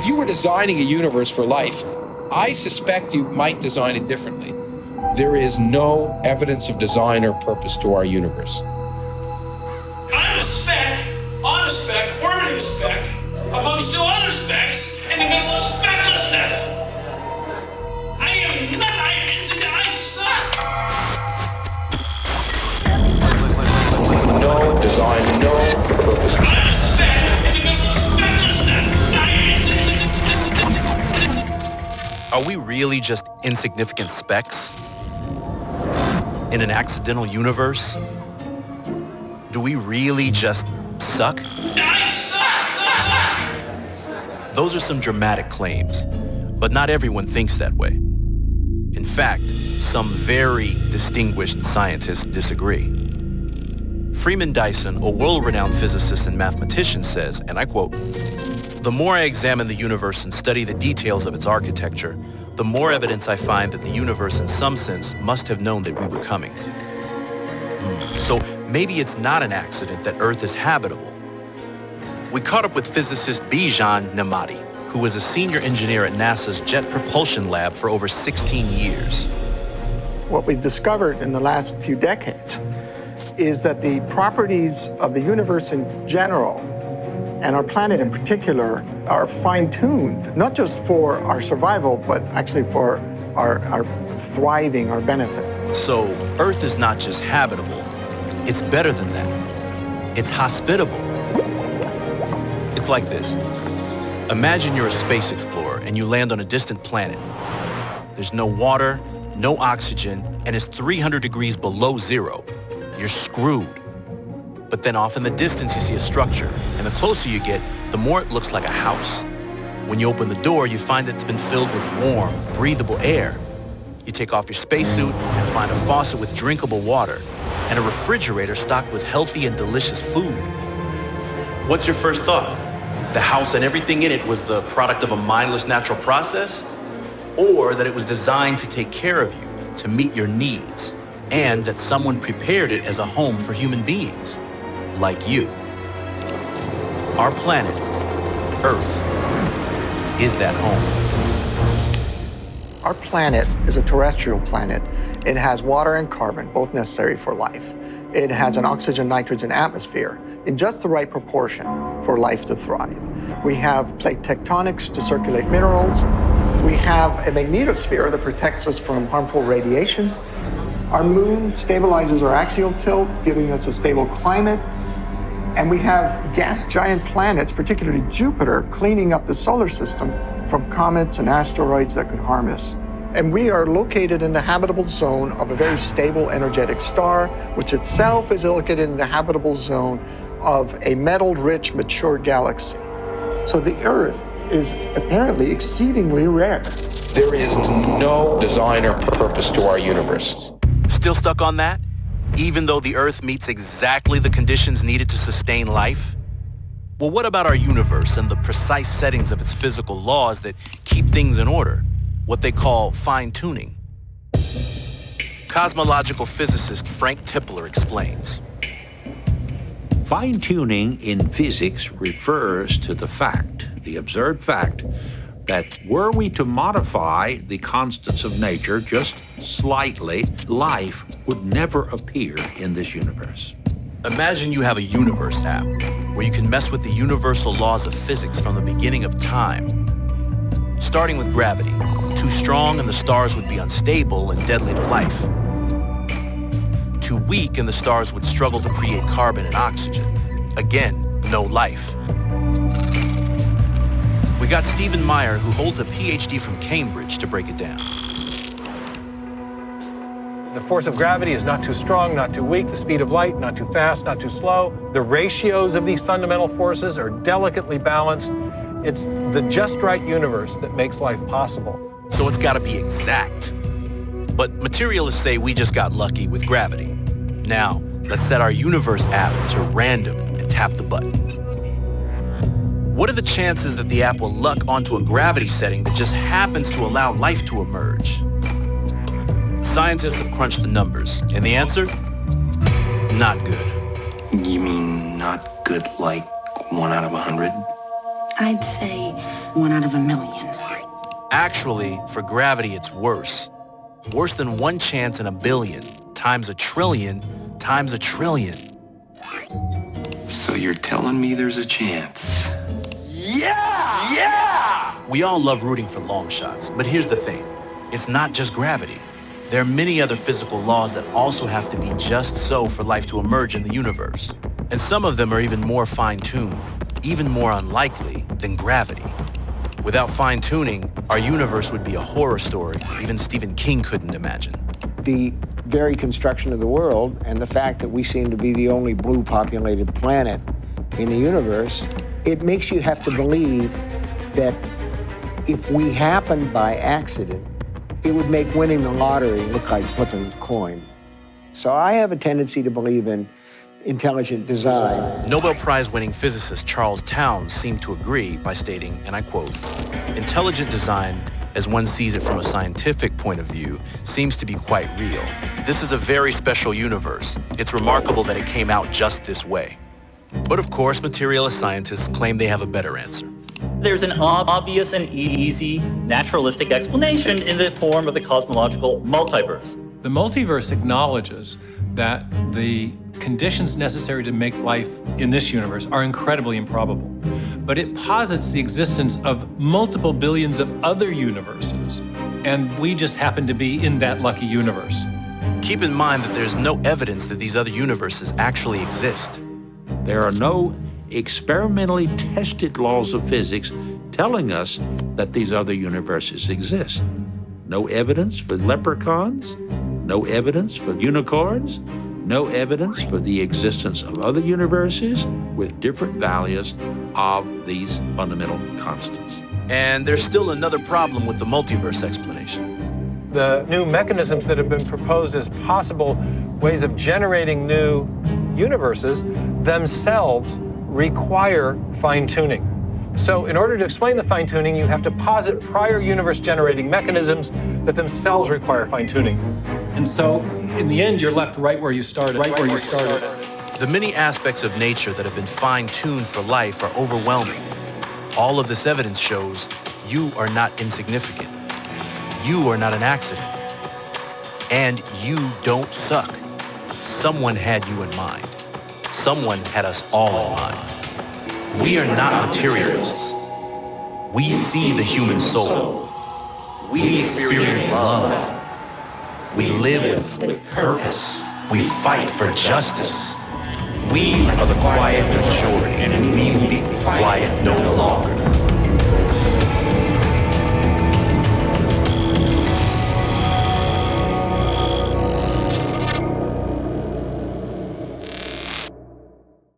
If you were designing a universe for life, I suspect you might design it differently. There is no evidence of design or purpose to our universe. I'm a speck, on a speck, orbiting a speck, amongst two other specks, in the middle of specklessness. I am not, I suck. No design, no purpose. I'm a speck in the middle of specklessness. Are we really just insignificant specks in an accidental universe? Do we really just suck? I suck! Those are some dramatic claims, but not everyone thinks that way. In fact, some very distinguished scientists disagree. Freeman Dyson, a world-renowned physicist and mathematician, says, and I quote, "The more I examine the universe and study the details of its architecture, the more evidence I find that the universe in some sense must have known that we were coming." So maybe it's not an accident that Earth is habitable. We caught up with physicist Bijan Namadi, who was a senior engineer at NASA's Jet Propulsion Lab for over 16 years. What we've discovered in the last few decades is that the properties of the universe in general, and our planet in particular, are fine-tuned, not just for our survival, but actually for our thriving, our benefit. So Earth is not just habitable, it's better than that. It's hospitable. It's like this. Imagine you're a space explorer and you land on a distant planet. There's no water, no oxygen, and it's 300 degrees below zero. You're screwed. But then off in the distance you see a structure, and the closer you get, the more it looks like a house. When you open the door, you find that it's been filled with warm, breathable air. You take off your spacesuit and find a faucet with drinkable water and a refrigerator stocked with healthy and delicious food. What's your first thought? The house and everything in it was the product of a mindless natural process? Or that it was designed to take care of you, to meet your needs, and that someone prepared it as a home for human beings, like you? Our planet, Earth, is that home. Our planet is a terrestrial planet. It has water and carbon, both necessary for life. It has an oxygen-nitrogen atmosphere in just the right proportion for life to thrive. We have plate tectonics to circulate minerals. We have a magnetosphere that protects us from harmful radiation. Our moon stabilizes our axial tilt, giving us a stable climate. And we have gas giant planets, particularly Jupiter, cleaning up the solar system from comets and asteroids that could harm us. And we are located in the habitable zone of a very stable, energetic star, which itself is located in the habitable zone of a metal-rich, mature galaxy. So the Earth is apparently exceedingly rare. There is no design or purpose to our universe. Still stuck on that? Even though the Earth meets exactly the conditions needed to sustain life? Well, what about our universe and the precise settings of its physical laws that keep things in order? What they call fine-tuning. Cosmological physicist Frank Tipler explains. Fine-tuning in physics refers to the observed fact, that were we to modify the constants of nature just slightly, life would never appear in this universe. Imagine you have a universe app where you can mess with the universal laws of physics from the beginning of time. Starting with gravity. Too strong and the stars would be unstable and deadly to life. Too weak and the stars would struggle to create carbon and oxygen. Again, no life. We got Stephen Meyer, who holds a PhD from Cambridge, to break it down. The force of gravity is not too strong, not too weak. The speed of light, not too fast, not too slow. The ratios of these fundamental forces are delicately balanced. It's the just right universe that makes life possible. So it's got to be exact. But materialists say we just got lucky with gravity. Now, let's set our universe app to random and tap the button. What are the chances that the app will luck onto a gravity setting that just happens to allow life to emerge? Scientists have crunched the numbers, and the answer? Not good. You mean not good like 1 out of 100? I'd say 1 out of a million. Actually, for gravity, it's worse. Worse than 1 chance in a billion, times a trillion, times a trillion. So you're telling me there's a chance? Yeah! Yeah! We all love rooting for long shots, but here's the thing. It's not just gravity. There are many other physical laws that also have to be just so for life to emerge in the universe. And some of them are even more fine-tuned, even more unlikely than gravity. Without fine-tuning, our universe would be a horror story even Stephen King couldn't imagine. The very construction of the world and the fact that we seem to be the only blue populated planet in the universe, it makes you have to believe that if we happened by accident, it would make winning the lottery look like flipping a coin. So I have a tendency to believe in intelligent design. Nobel Prize-winning physicist Charles Townes seemed to agree by stating, and I quote, "Intelligent design, as one sees it from a scientific point of view, seems to be quite real. This is a very special universe. It's remarkable that it came out just this way." But of course, materialist scientists claim they have a better answer. There's an obvious and easy naturalistic explanation in the form of the cosmological multiverse. The multiverse acknowledges that the conditions necessary to make life in this universe are incredibly improbable. But it posits the existence of multiple billions of other universes, and we just happen to be in that lucky universe. Keep in mind that there's no evidence that these other universes actually exist. There are no experimentally tested laws of physics telling us that these other universes exist. No evidence for leprechauns, no evidence for unicorns, no evidence for the existence of other universes with different values of these fundamental constants. And there's still another problem with the multiverse explanation. The new mechanisms that have been proposed as possible ways of generating new universes themselves require fine-tuning. So in order to explain the fine-tuning, you have to posit prior universe-generating mechanisms that themselves require fine-tuning. And so, in the end, you're left right where you started. The many aspects of nature that have been fine-tuned for life are overwhelming. All of this evidence shows you are not insignificant. You are not an accident. And you don't suck. Someone had you in mind. Someone had us all in mind. We are not materialists. We see the human soul. We experience love. We live with purpose. We fight for justice. We are the quiet majority.